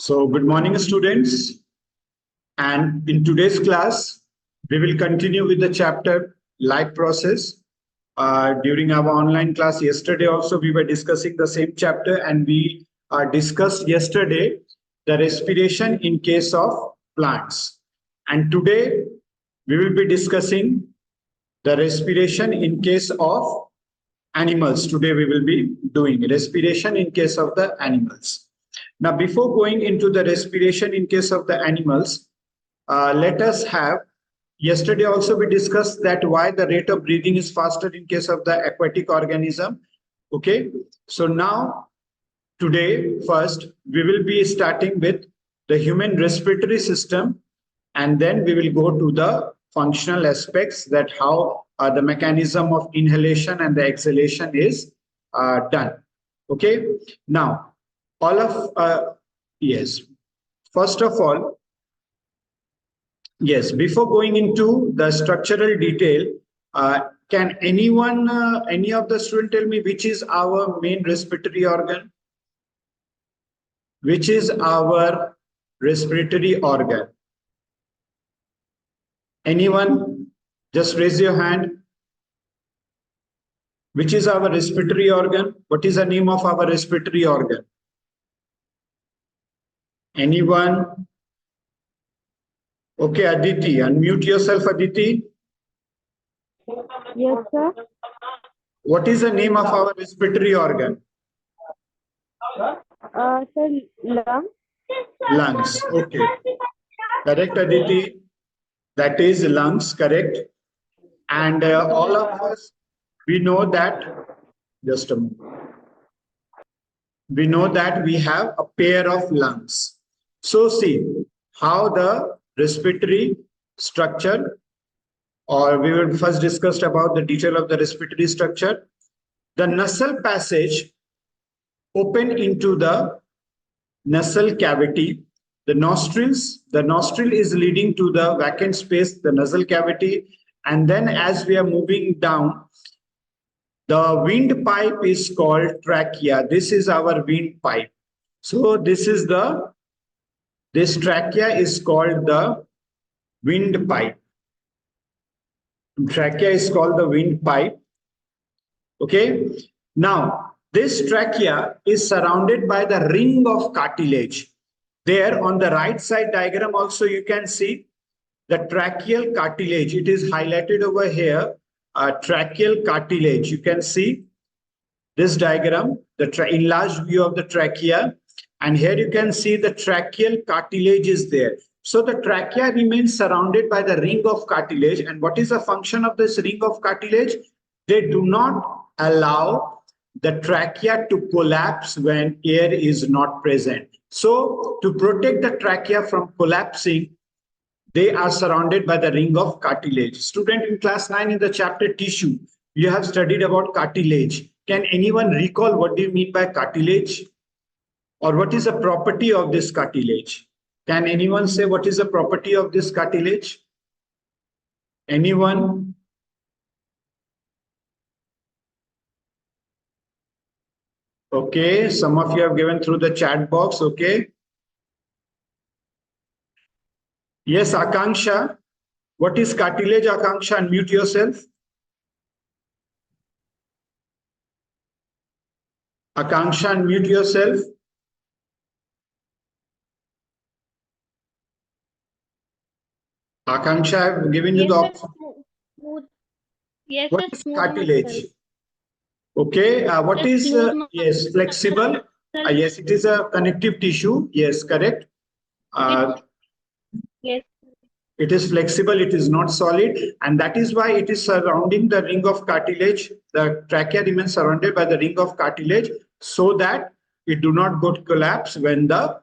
So good morning, students. And in today's class, we will continue with the chapter life process. During our online class yesterday also, we were discussing the same chapter, and we discussed yesterday the respiration in case of plants. And today, we will be discussing the respiration in case of animals. Today, we will be doing respiration in case of the animals. Now, before going into the respiration in case of the animals, let us have, yesterday also we discussed that why the rate of breathing is faster in case of the aquatic organism. Okay, so now today first we will be starting with the human respiratory system, and then we will go to the functional aspects, that how the mechanism of inhalation and the exhalation is done. Okay, now all of yes, first of all, yes, before going into the structural detail, can anyone, any of the student tell me which is our main respiratory organ? Which is our respiratory organ? Anyone? Just raise your hand. Which is our respiratory organ? What is the name of our respiratory organ? Anyone? Okay, Aditi, unmute yourself, Aditi. Yes, sir. What is the name of our respiratory organ? Sir, lung. Lungs. Okay. Correct, Aditi. That is lungs, correct. And all of us, we know that, just a moment. We know that we have a pair of lungs. So see how the respiratory structure, or we will first discuss about the detail of the respiratory structure. The nasal passage open into the nasal cavity. The nostril is leading to the vacant space, the nasal cavity. And then as we are moving down, the windpipe is called trachea. This is our windpipe. So this trachea is called the windpipe. Trachea is called the windpipe. Okay. Now, this trachea is surrounded by the ring of cartilage. There on the right side diagram also you can see the tracheal cartilage. It is highlighted over here. Tracheal cartilage. You can see this diagram, the enlarged view of the trachea. And here you can see the tracheal cartilage is there. So the trachea remains surrounded by the ring of cartilage. And what is the function of this ring of cartilage? They do not allow the trachea to collapse when air is not present. So to protect the trachea from collapsing, they are surrounded by the ring of cartilage. Student, in class 9 in the chapter tissue, you have studied about cartilage. Can anyone recall what do you mean by cartilage? Or what is the property of this cartilage? Can anyone say what is the property of this cartilage? Anyone? Okay, some of you have given through the chat box. Okay. Yes, Akanksha. What is cartilage, Akanksha? Unmute yourself. Akanksha, unmute yourself. Akanksha, I have given you the option. Yes, what is cartilage? Okay, what is, yes, flexible. Yes, it is a connective tissue. Yes, correct. Yes. It is flexible, it is not solid, and that is why it is surrounding the ring of cartilage. The trachea remains surrounded by the ring of cartilage so that it do not go to collapse when the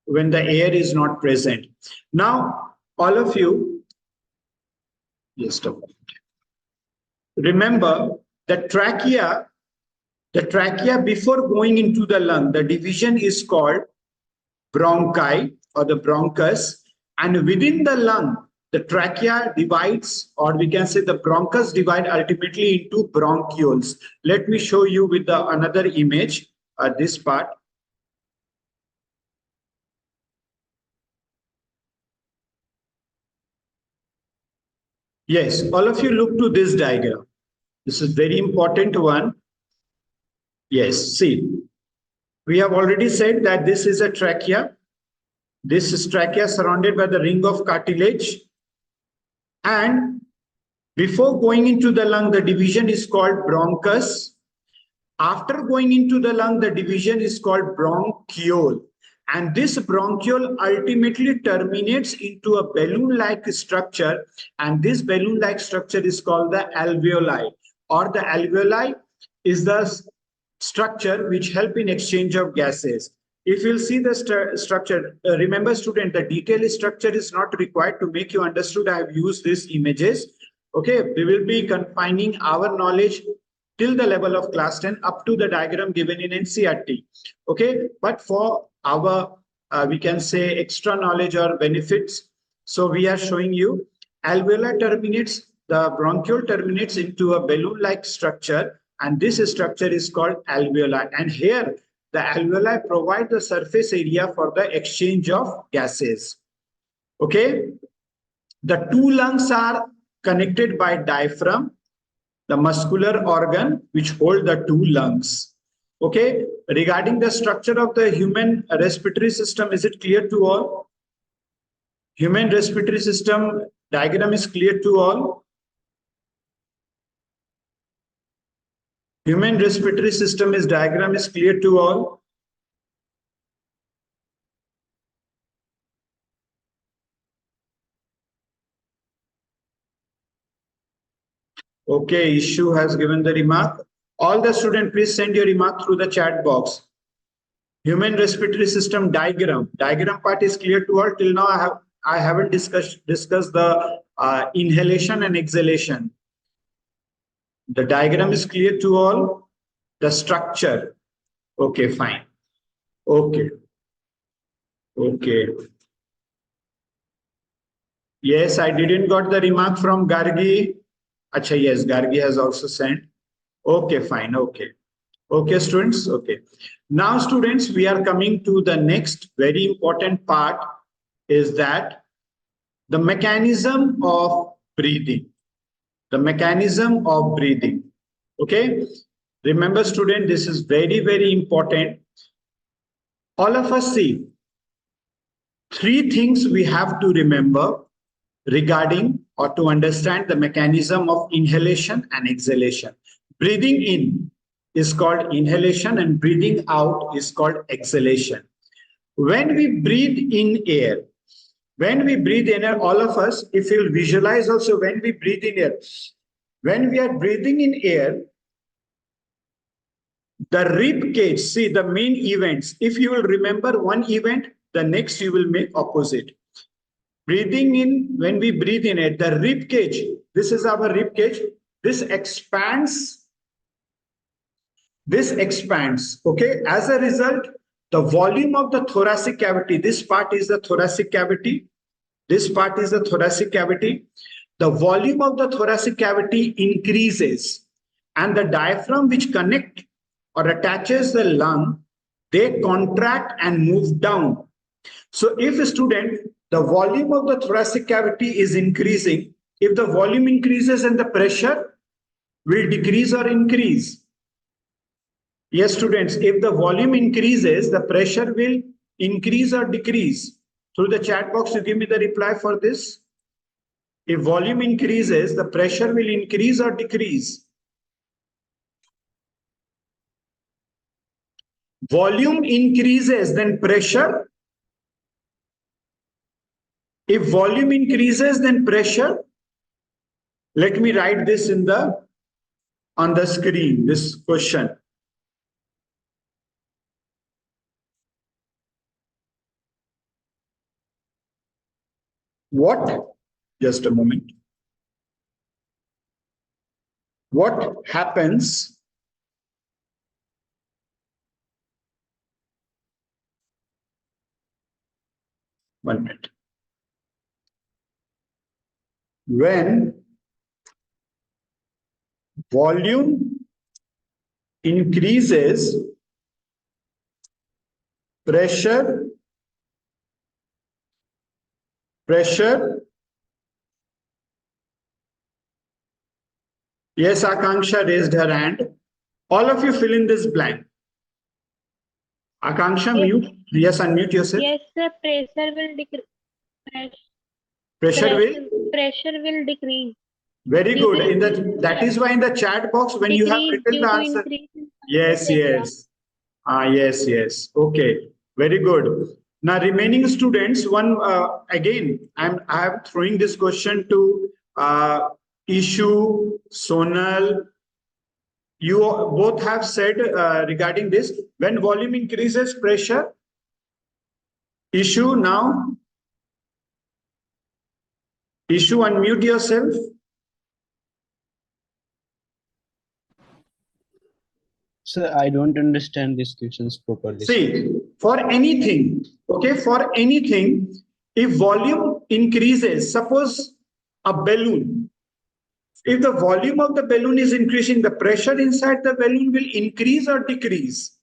air is not present. Now, all of you, just a moment. Remember the trachea before going into the lung, the division is called bronchi or the bronchus. And within the lung, the trachea divides, or we can say the bronchus divide ultimately into bronchioles. Let me show you with another image, this part. Yes, all of you look to this diagram. This is very important one. Yes, see, we have already said that this is a trachea. This is trachea surrounded by the ring of cartilage. And before going into the lung, the division is called bronchus. After going into the lung, the division is called bronchiole. And this bronchiole ultimately terminates into a balloon-like structure. And this balloon-like structure is called the alveoli, or the alveoli is the structure which help in exchange of gases. If you'll see the structure, remember student, the detailed structure is not required. To make you understood, I have used these images. Okay, we will be confining our knowledge till the level of class 10 up to the diagram given in NCERT. Okay, but for our, we can say extra knowledge or benefits, so we are showing you alveolar terminates, the bronchiole terminates into a balloon-like structure, and this structure is called alveoli. And here, the alveoli provide the surface area for the exchange of gases. Okay, the two lungs are connected by diaphragm, the muscular organ which hold the two lungs. Okay, regarding the structure of the human respiratory system, is it clear to all? Human respiratory system diagram is clear to all? Human respiratory system is diagram is clear to all? Okay, issue has given the remark. All the students, please send your remark through the chat box. Human respiratory system diagram. Diagram part is clear to all. Till now, I haven't discussed the inhalation and exhalation. The diagram is clear to all. The structure. Okay, fine. Okay. Okay. Yes, I didn't got the remark from Gargi. Acha, yes, Gargi has also sent. Okay, fine. Okay. Okay, students. Okay. Now, students, we are coming to the next very important part, is that the mechanism of breathing. The mechanism of breathing. Okay. Remember, student, this is very, very important. All of us see three things we have to remember regarding or to understand the mechanism of inhalation and exhalation. Breathing in is called inhalation and breathing out is called exhalation. When we breathe in air, all of us, if you'll visualize also when we breathe in air, when we are breathing in air, the rib cage, see the main events. If you will remember one event, the next you will make opposite. Breathing in, when we breathe in it, the rib cage, this is our rib cage, this expands, okay? As a result, the volume of the thoracic cavity, this part is the thoracic cavity, this part is the thoracic cavity, the volume of the thoracic cavity increases, and the diaphragm which connect or attaches the lung, they contract and move down. So if a student, the volume of the thoracic cavity is increasing, if the volume increases and the pressure will decrease or increase. Yes, students, if the volume increases, the pressure will increase or decrease. Through the chat box, you give me the reply for this. If volume increases, the pressure will increase or decrease. Volume increases, then pressure. If volume increases, then pressure. Let me write this in the on the screen, this question. What? Just a moment. What happens one minute when volume increases, pressure Yes, Akanksha raised her hand. All of you fill in this blank. Akanksha, Yes, mute. Yes, unmute yourself. yes, sir. Pressure will decrease. Pressure will. Pressure will decrease. Very good. In Decrease, the that is why in the chat box when you have decrease written due the to answer. increase in Yes, surface area. yes. Yes, yes. Okay. Very good. Now, remaining students, one again, I am throwing this question to Ishu, Sonal. You both have said regarding this. When volume increases, pressure. Issue now. Issue, unmute yourself. Sir, I don't understand these questions properly. See, for anything, okay, for anything, if volume increases, suppose a balloon, if the volume of the balloon is increasing, the pressure inside the balloon will increase or decrease?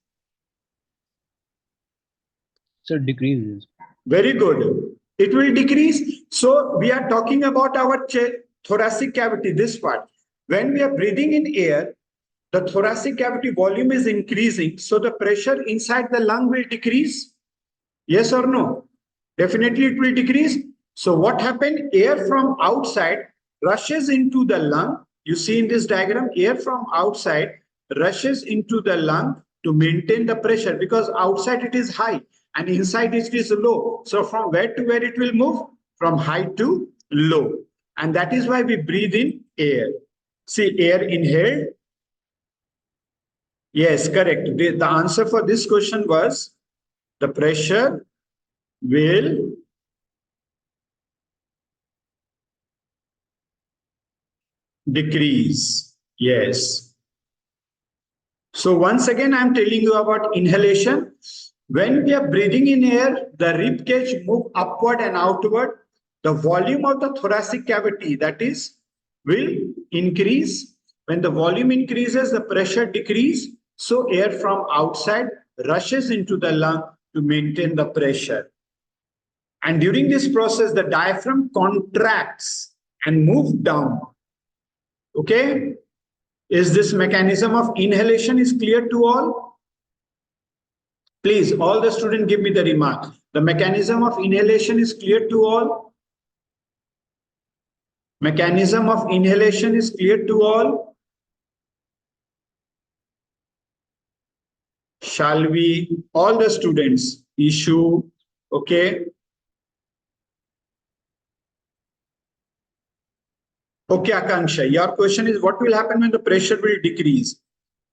Sir, decreases. Very good. It will decrease. So we are talking about our thoracic cavity, this part. When we are breathing in air, the thoracic cavity volume is increasing. So the pressure inside the lung will decrease. Yes or no? Definitely it will decrease. So what happened? Air from outside rushes into the lung. You see in this diagram, air from outside rushes into the lung to maintain the pressure, because outside it is high and inside it is low. So from where to where it will move? From high to low. And that is why we breathe in air. See, air inhaled. Yes, correct. The answer for this question was the pressure will decrease. Yes. So once again, I'm telling you about inhalation. When we are breathing in air, the rib cage move upward and outward. The volume of the thoracic cavity, that is, will increase. When the volume increases, the pressure decrease. So air from outside rushes into the lung to maintain the pressure. And during this process, the diaphragm contracts and move down. Okay? Is this mechanism of inhalation is clear to all? Please, all the students give me the remark. The mechanism of inhalation is clear to all? Mechanism of inhalation is clear to all? Shall we, all the students, issue, okay? Okay, Akanksha, your question is what will happen when the pressure will decrease?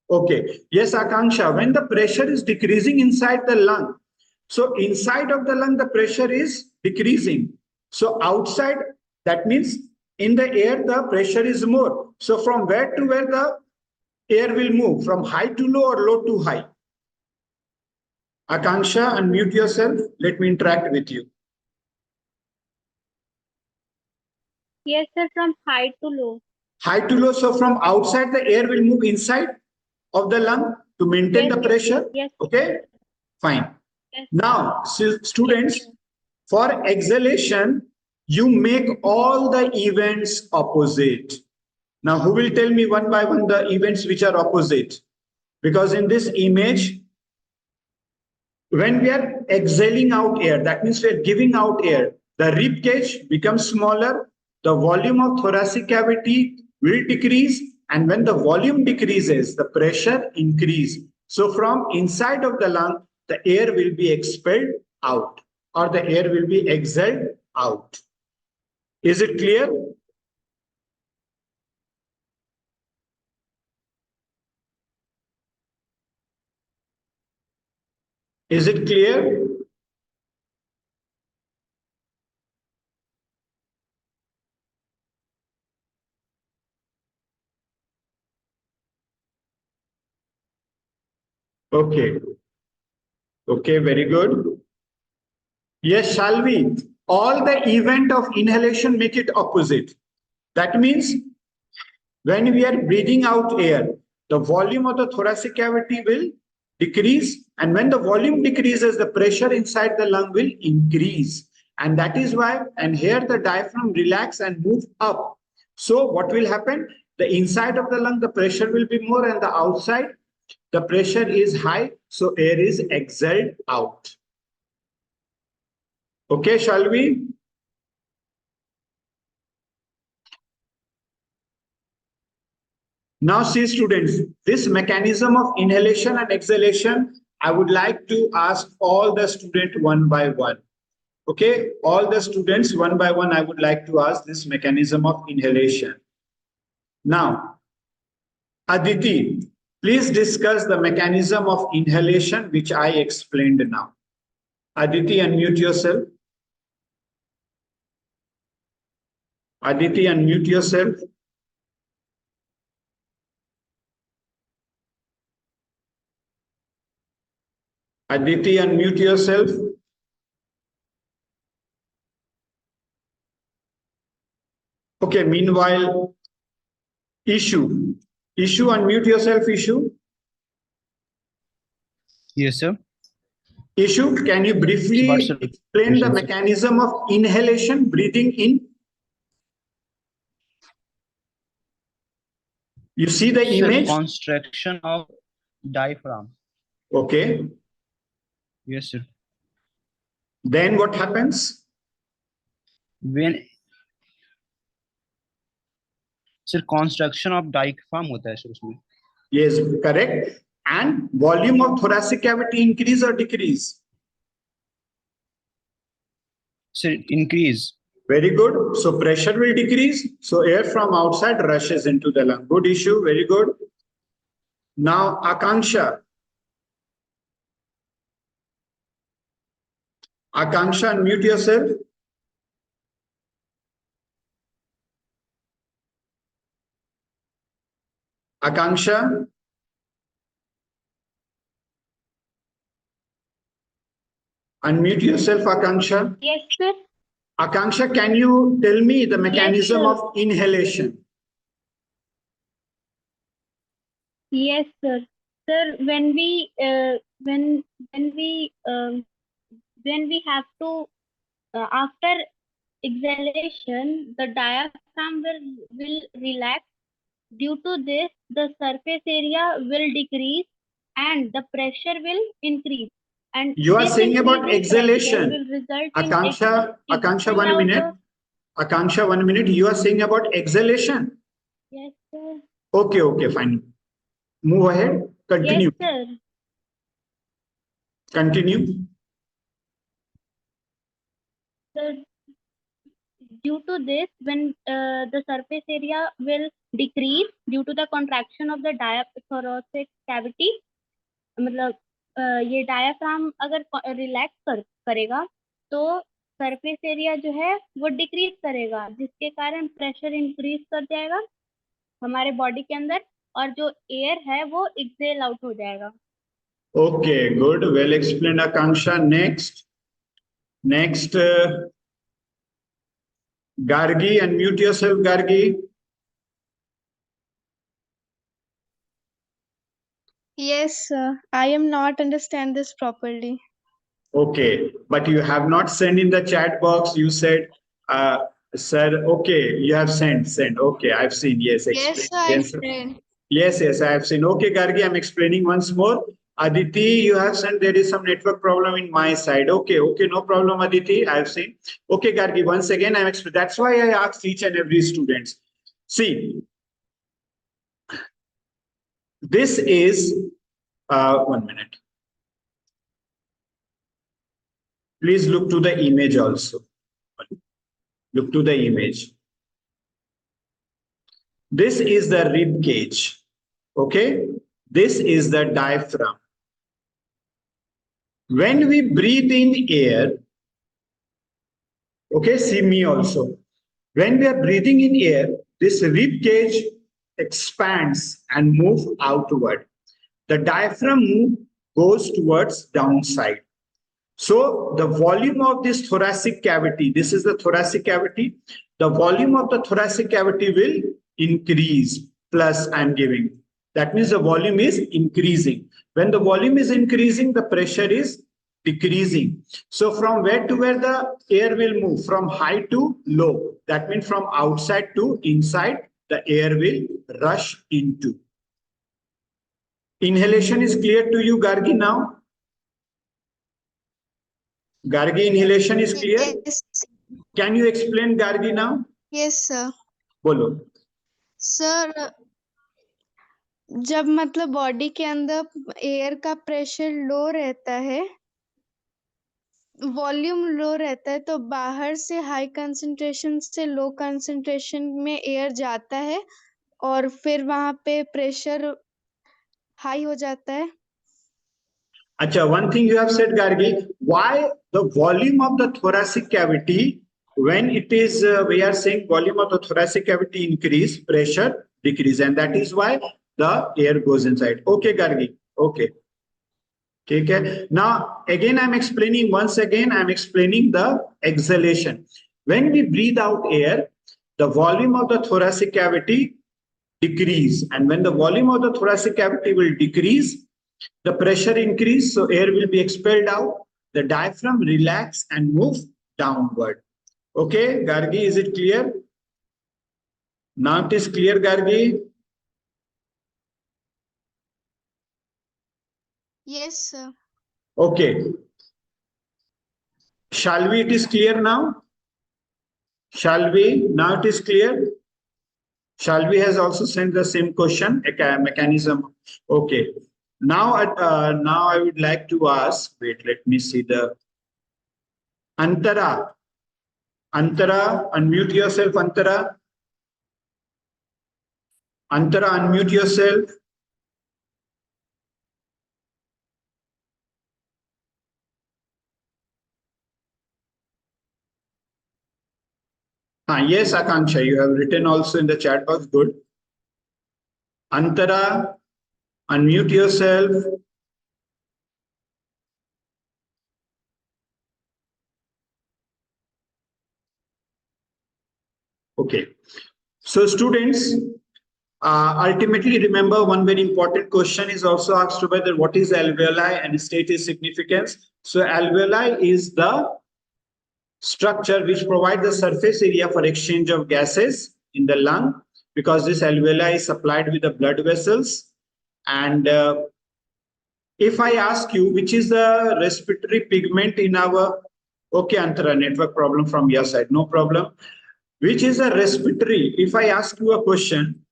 Okay. Yes, Akanksha, when the pressure is decreasing inside the lung, so inside of the lung, the pressure is decreasing. So outside, that means in the air, the pressure is more. So from where to where the air will move? From high to low or low to high? Akanksha, unmute yourself. Let me interact with you. Yes, sir. From high to low. High to low. So from outside, the air will move inside of the lung to maintain Yes, the pressure. yes. Okay, fine. Yes. Now, students, Yes, for exhalation, you make all the events opposite. Now, who will tell me one by one the events which are opposite? Because in this image, when we are exhaling out air, that means we are giving out air, the rib cage becomes smaller, the volume of thoracic cavity will decrease, and when the volume decreases, the pressure increase. So from inside of the lung, the air will be expelled out, or the air will be exhaled out. Is it clear? Is it clear? Okay. Okay, very good. Yes, shall we? All the event of inhalation make it opposite. That means when we are breathing out air, the volume of the thoracic cavity will decrease. And when the volume decreases, the pressure inside the lung will increase. And that is why, and here the diaphragm relax and move up. So what will happen? The The inside of the lung, the pressure will be more, and the outside, the pressure is high, so air is exhaled out. Okay, shall we? Now see students, this mechanism of inhalation and exhalation, I would like to ask all the students one by one. Okay, all the students one by one, I would like to ask this mechanism of inhalation. Now, Aditi, please discuss the mechanism of inhalation which I explained now. Aditi, unmute yourself. Aditi, unmute yourself. Aditi, unmute yourself. Okay, meanwhile, Ishu, unmute yourself, Ishu. Yes, sir. Ishu, can you briefly What's the explain the question, sir? mechanism of inhalation, breathing in? You see the Sir, image? constriction of diaphragm. Okay. Yes, sir. Then what happens? When sir constriction of diaphragm होता है sir उसमें. Yes, correct. And volume of thoracic cavity increase or decrease? Sir, increase. Very good. So pressure will decrease. So air from outside rushes into the lung. Good issue. Very good. Now, Akanksha. Akanksha, unmute yourself. Akanksha. Unmute yourself, Akanksha. Yes, sir. Akanksha, can you tell me the mechanism sir. of inhalation? Yes, sir. Sir, when we have to after exhalation, the diaphragm will relax. Due to this, the surface area will decrease and the pressure will increase. And You are this saying about increasing pressure exhalation. will result Akanksha, in Akanksha, 1 out minute. of- Akanksha, 1 minute. You are saying about exhalation. Yes, sir. Okay, okay, fine. Move ahead. Continue. Yes, sir. Continue. So, due to this, when the surface area will decrease due to the contraction of the thoracic cavity, मतलब ये diaphragm अगर relax करेगा तो surface area जो है वो decrease करेगा, जिसके कारण प्रेशर इंक्रीज कर जाएगा हमारे बॉडी के अंदर और जो एयर है वो एक्सेल आउट हो जाएगा. Okay, good. Well explained, Akanksha. Next, Gargi, unmute yourself, Gargi. Yes, sir. I am not understand this properly. Okay, but you have not sent in the chat box. You said, sir, okay, you have sent. Okay, I've seen. Yes, Yes, explain sir, I again, sir. explained. Yes, I have seen. Okay, Gargi, I'm explaining once more. Aditi, you have sent there is some network problem in my side. Okay, no problem, Aditi. I have seen. Okay, Gargi, once again, I'm explaining. That's why I asked each and every student. See, this is 1 minute. Please look to the image also. Look to the image. This is the rib cage. Okay, this is the diaphragm. When we breathe in air, okay, see me also. When we are breathing in air, this rib cage expands and moves outward. The diaphragm goes towards downside. So the volume of this thoracic cavity, this is the thoracic cavity, the volume of the thoracic cavity will increase, plus I'm giving. That means the volume is increasing. When the volume is increasing, the pressure is decreasing. So from where to where the air will move? From high to low. That means from outside to inside the air will rush into. Inhalation is clear to you, Gargi, now? Gargi, inhalation is clear? Yes, Can you explain, Gargi, now? yes sir. बोलो. Sir जब मतलब body के अंदर air का pressure low रहता है, volume low रहता है, तो बाहर से हाई कंसंट्रेशन से लो कंसंट्रेशन में एयर जाता है और फिर वहां पे प्रेशर हाई हो जाता है. Acha, one thing you have said, Gargi, why the volume of the thoracic cavity, when it is, we are saying volume of the thoracic cavity increase, pressure decrease, and that is why the air goes inside. Okay, Gargi. Okay. Okay. Now, again, I'm explaining, once again, I'm explaining the exhalation. When we breathe out air, the volume of the thoracic cavity decrease. And when the volume of the thoracic cavity will decrease, the pressure increase, so air will be expelled out. The diaphragm relax and move downward. Okay, Gargi, is it clear? Now it is clear, Gargi? Yes sir. Okay. Shall we? It is clear now? Shall we? Now it is clear? Shall we has also sent the same question, a mechanism. Okay. Now I would like to ask, wait, let me see the Antara. Antara, unmute yourself, Antara. Antara, unmute yourself. Yes, Akanksha, you have written also in the chat box. Good. Antara, unmute yourself. Okay. So students, ultimately remember one very important question is also asked about that what is alveoli and state its significance. So alveoli is the structure which provides the surface area for exchange of gases in the lung, because this alveoli is supplied with the blood vessels. And if I ask you which is the respiratory pigment in our, okay, Antara, network problem from your side, no problem. Which is a respiratory, if I ask you a question,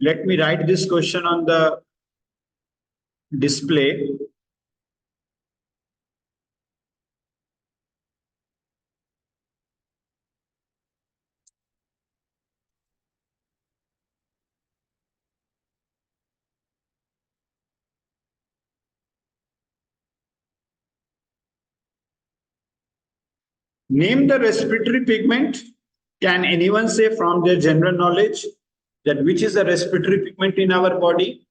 let me write this question on the display. Name the respiratory pigment. Can anyone say from their general knowledge that which is the respiratory pigment in our body?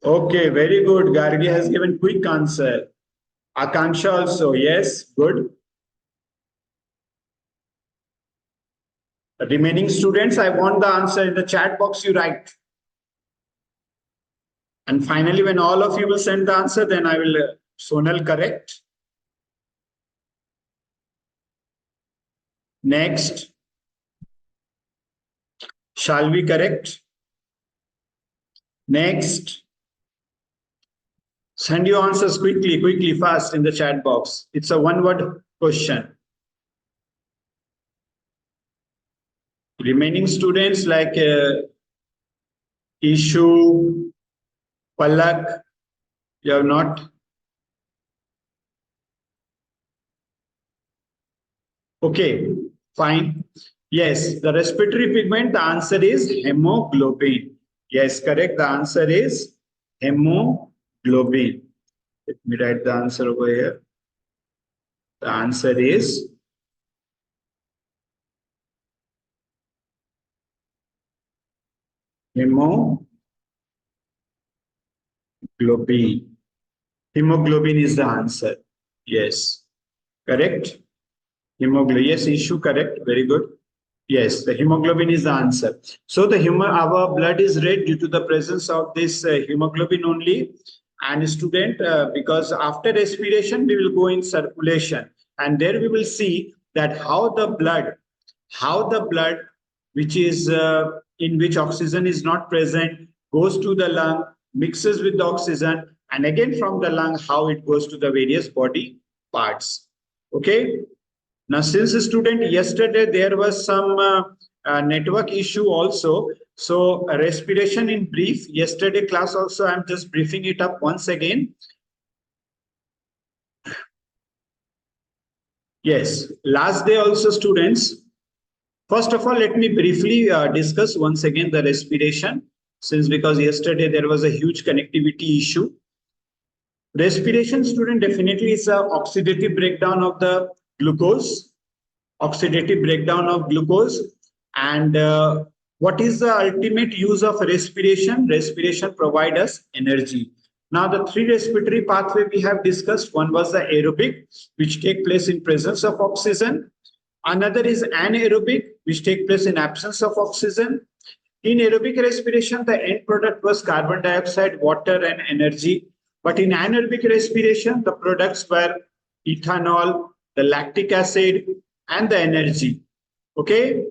Okay, very good. Gargi has given quick answer. Akanksha also, yes, good. The remaining students, I want the answer in the chat box you write. And finally, when all of you will send the answer, then I will, Sonal, correct. Next. Shall we correct? Next. Send your answers quickly, fast in the chat box. It's a one-word question. Remaining students like Ishu, Palak, you have not. Okay, fine. Yes, the respiratory pigment, the answer is hemoglobin. Yes, correct. The answer is hemoglobin. Let me write the answer over here. The answer is hemoglobin. Hemoglobin is the answer. Yes, correct. Hemoglobin. Yes, issue correct. Very good. Yes, the hemoglobin is the answer. So the our blood is red due to the presence of this hemoglobin only. And student, because after respiration, we will go in circulation. And there we will see that how the blood how the blood, which is in which oxygen is not present, goes to the lung, mixes with the oxygen, and again from the lung, how it goes to the various body parts. Okay. Now, since student yesterday there was some network issue also, so respiration in brief. Yesterday class also I'm just briefing it up once again. Yes, last day also students. First of all, let me briefly discuss once again the respiration, since because yesterday there was a huge connectivity issue. Respiration, student, definitely is a oxidative breakdown of the glucose. Oxidative breakdown of glucose. And what is the ultimate use of respiration? Respiration provides us energy. Now, the three respiratory pathway we have discussed. One was the aerobic, which take place in presence of oxygen. Another is anaerobic, which take place in absence of oxygen. In aerobic respiration, the end product was carbon dioxide, water, and energy. But in anaerobic respiration, the products were ethanol, the lactic acid, and the energy. Okay.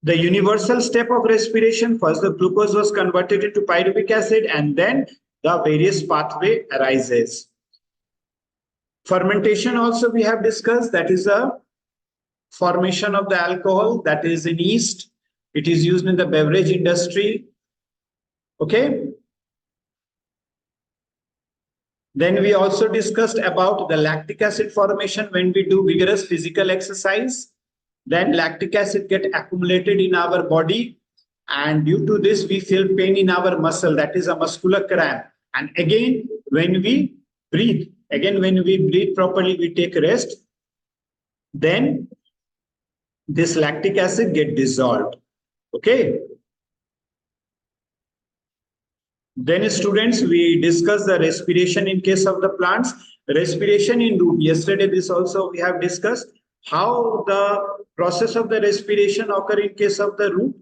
The universal step of respiration, first the glucose was converted into pyruvic acid, and then the various pathway arises. Fermentation also we have discussed, that is a formation of the alcohol, that is in yeast. It is used in the beverage industry. Okay. Then we also discussed about the lactic acid formation when we do vigorous physical exercise. Then lactic acid get accumulated in our body, and due to this we feel pain in our muscle, that is a muscular cramp. And again when we breathe, properly, we take rest, then this lactic acid get dissolved. Okay. Then students, we discuss the respiration in case of the plants. Respiration in root. Yesterday this also we have discussed how the process of the respiration occur in case of the root.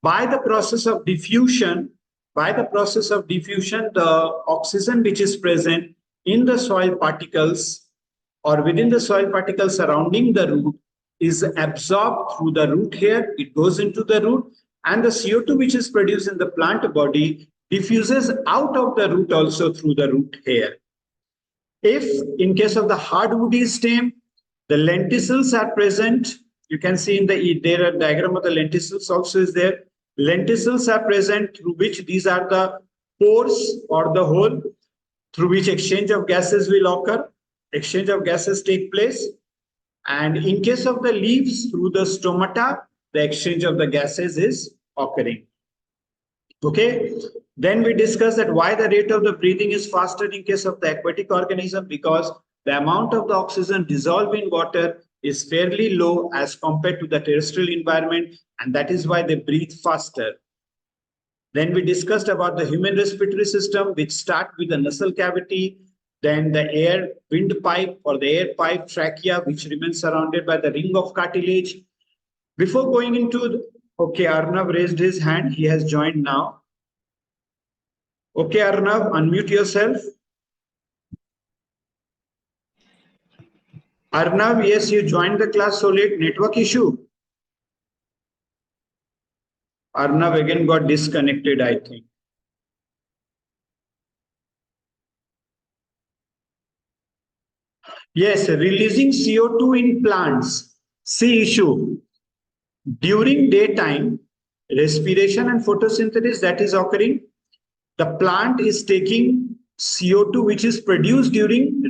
By the process of diffusion, the oxygen which is present in the soil particles or within the soil particles surrounding the root is absorbed through the root hair. It goes into the root, and the CO2 which is produced in the plant body diffuses out of the root also through the root hair. If in case of the hardwoody stem, the lenticels are present, you can see in the diagram of the lenticels also is there. Lenticels are present through which these are the pores or the hole through which exchange of gases will occur. Exchange of gases take place. And in case of the leaves, through the stomata, the exchange of the gases is occurring. Okay. Then we discuss that why the rate of the breathing is faster in case of the aquatic organism, because the amount of the oxygen dissolved in water is fairly low as compared to the terrestrial environment, and that is why they breathe faster. Then we discussed about the human respiratory system, which start with the nasal cavity, then the air windpipe or the air pipe trachea, which remains surrounded by the ring of cartilage. Before going into, okay, Arnav raised his hand. He has joined now. Okay, Arnav, unmute yourself. Arnav, yes, you joined the class so late. Network issue. Arnav again got disconnected, I think. Yes, releasing CO2 in plants. See issue. During daytime, respiration and photosynthesis that is occurring, the plant is taking CO2 which is produced during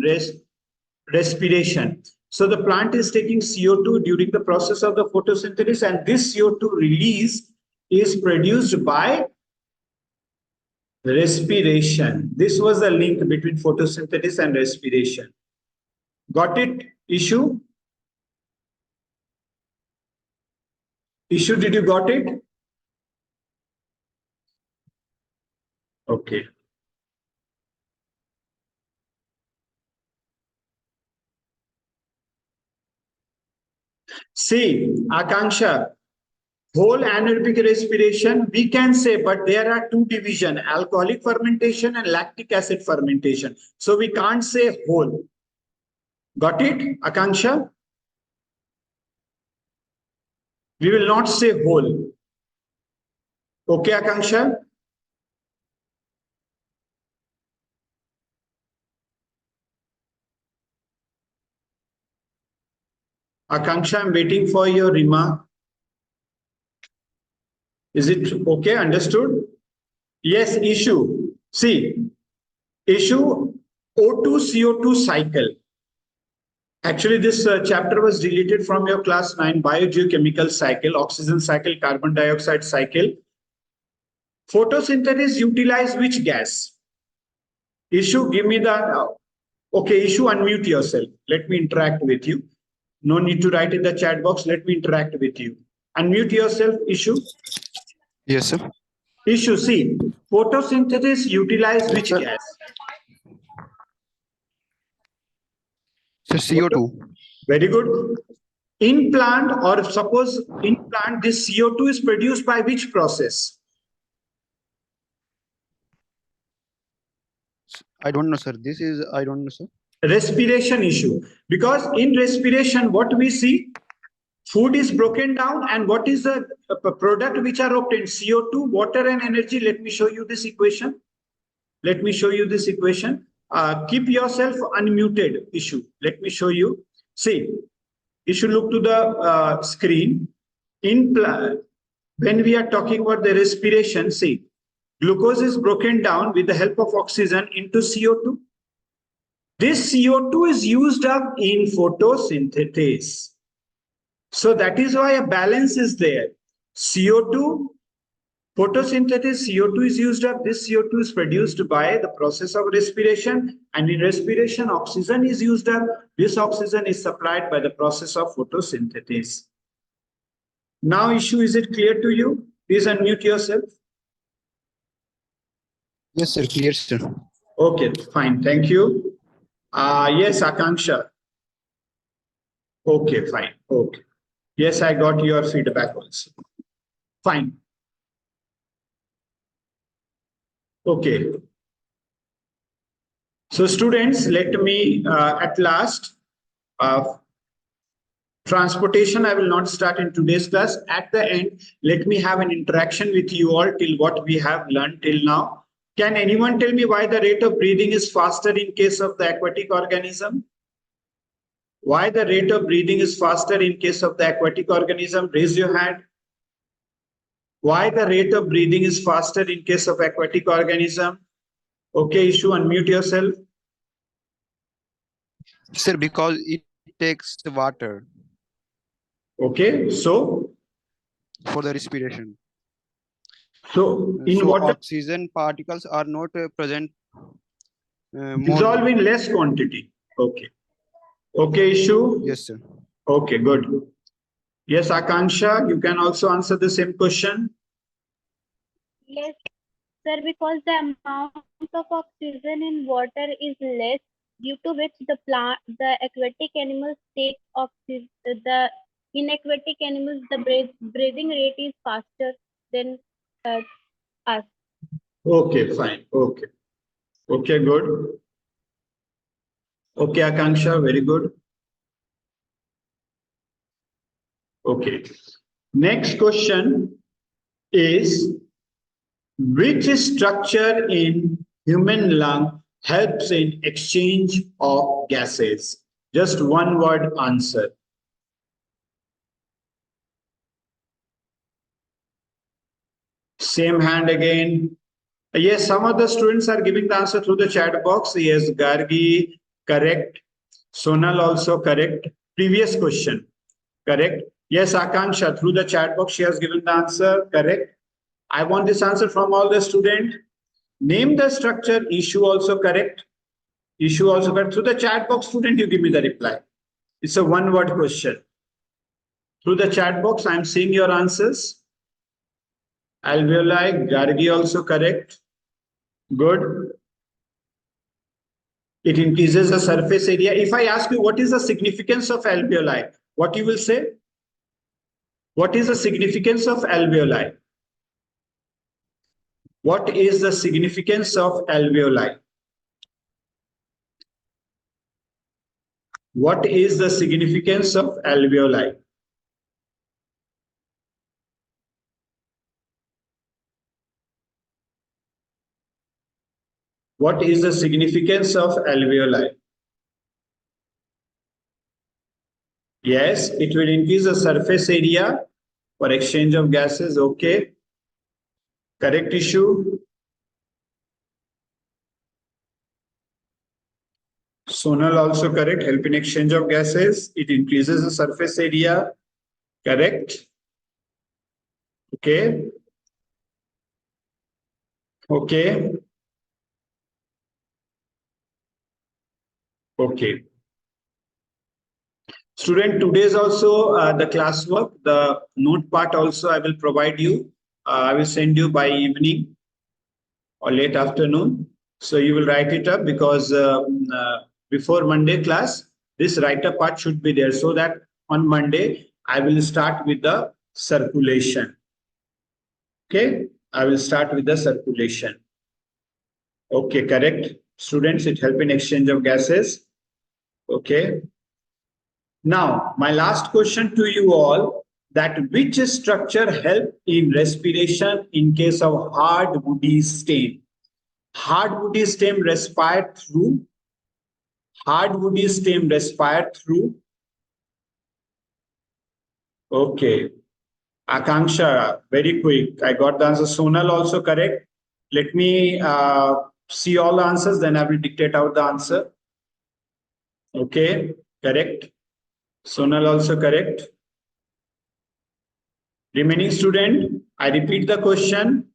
respiration. So the plant is taking CO2 during the process of the photosynthesis, and this CO2 release is produced by respiration. This was the link between photosynthesis and respiration. Got it? Issue? Issue, did you got it? Okay. See, Akanksha, whole anaerobic respiration, we can say, but there are two divisions, alcoholic fermentation and lactic acid fermentation. So we can't say whole. Got it, Akanksha? We will not say whole. Okay, Akanksha? Akanksha, I'm waiting for your remark. Is it okay? Understood? Yes, issue. See, issue O2 CO2 cycle. Actually, this chapter was deleted from your class 9 biogeochemical cycle, oxygen cycle, carbon dioxide cycle. Photosynthesis utilize which gas? Issue, give me the. Okay, issue, unmute yourself. Let me interact with you. No need to write in the chat box. Let me interact with you. Unmute yourself, issue. Yes, sir. Issue, see, photosynthesis utilize which Sir. gas? Sir, CO2. Very good. In plant, or suppose in plant, this CO2 is produced by which process? I don't know, sir. I don't know, sir. Respiration issue. Because in respiration, what we see, food is broken down, and what is the product which are obtained? CO2, water, and energy. Let me show you this equation. Let me show you this equation. Keep yourself unmuted, issue. Let me show you. See, you should look to the screen. When we are talking about the respiration, see, glucose is broken down with the help of oxygen into CO2. This CO2 is used up in photosynthesis. So that is why a balance is there. CO2, photosynthesis, CO2 is used up. This CO2 is produced by the process of respiration. And in respiration, oxygen is used up. This oxygen is supplied by the process of photosynthesis. Now, issue, is it clear to you? Please unmute yourself. Yes, sir. Clear, sir. Okay, fine. Thank you. Yes, Akanksha. Okay, fine. Okay. Yes, I got your feedback also. Fine. Okay. So students, let me at last, transportation I will not start in today's class. At the end, let me have an interaction with you all till what we have learned till now. Can anyone tell me why the rate of breathing is faster in case of the aquatic organism? Why the rate of breathing is faster in case of the aquatic organism? Raise your hand. Why the rate of breathing is faster in case of aquatic organism? Okay, issue, unmute yourself. Sir, because it takes the water Okay, so for the respiration. in So water, oxygen particles are not present more. dissolve in less quantity. Okay. Okay, issue. Yes, sir. Okay, good. Yes, Akanksha, you can also answer the same question. Yes, sir, because the amount of oxygen in water is less, due to which the aquatic animals take oxygen. The in aquatic animals, the breathing rate is faster than us. Okay, fine. Okay. Okay, good. Okay, Akanksha, very good. Okay. Next question is, which structure in human lung helps in exchange of gases? Just one word answer. Same hand again. Yes, some of the students are giving the answer through the chat box. Yes, Gargi, correct. Sonal also correct. Previous question, correct. Yes, Akanksha, through the chat box, she has given the answer, correct. I want this answer from all the students. Name the structure, issue also correct. Issue also correct. Through the chat box, student, you give me the reply. It's a one-word question. Through the chat box, I'm seeing your answers. Alveoli, Gargi also correct. Good. It increases the surface area. If I ask you what is the significance of alveoli, what you will say? What is the significance of alveoli? What is the significance of alveoli? What is the significance of alveoli? What is the significance of alveoli? Yes, it will increase the surface area for exchange of gases. Okay. Correct issue. Sonal also correct. Help in exchange of gases. It increases the surface area. Correct. Okay. Okay. Okay. Student, today's also the classwork, the note part also I will provide you. I will send you by evening or late afternoon. So you will write it up because before Monday class, this write-up part should be there so that on Monday, I will start with the circulation. Okay, I will start with the circulation. Okay, correct. Students, it help in exchange of gases. Okay. Now, my last question to you all, that which structure help in respiration in case of hard woody stain? Hard woody stem respire through. Hard woody stem respire through. Okay. Akanksha, very quick. I got the answer. Sonal also correct. Let me see all the answers, then I will dictate out the answer. Okay, correct. Sonal also correct. Remaining student, I repeat the question.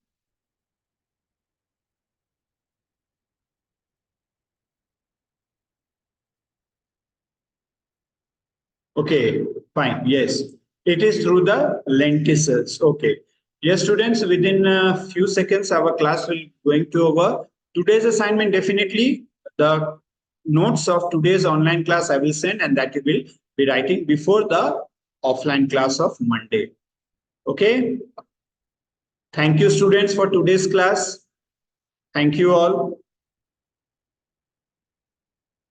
Okay, fine. Yes, it is through the lenticels. Okay. Yes, students, within a few seconds, our class will going to over. Today's assignment, definitely the notes of today's online class I will send, and that you will be writing before the offline class of Monday. Okay. Thank you, students, for today's class. Thank you all.